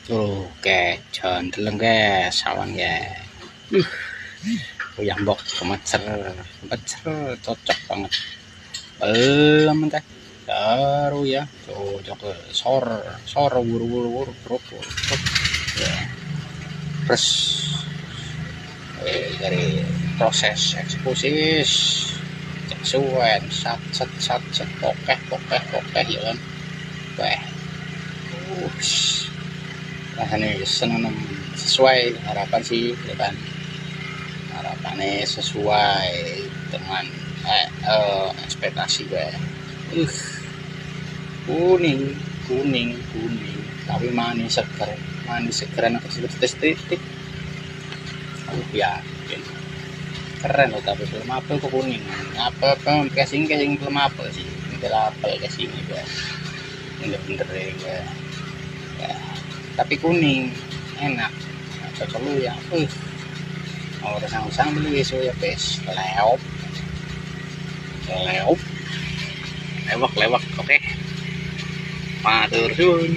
Oke, jandeleng guys, sawan ya. Goyang bok, kemecer, cocok banget. Belum teh, baru ya, cocok sor, buru, ya. Terus dari proses eksekusi seksual, sat, pokeh ya kan. Wah, nah ini seneng sesuai harapan sih ya kan, harapannya sesuai dengan ekspektasi gue. Kuning tapi manis seger enak titik yakin keren loh. Tapi belum apel kok kuning, apel casing belum apel sih, tinggal apel casing gue bener ya. Ya, tapi kuning enak cocok lu ya. Orang sang beli so ya pes lewak oke, matur suwun.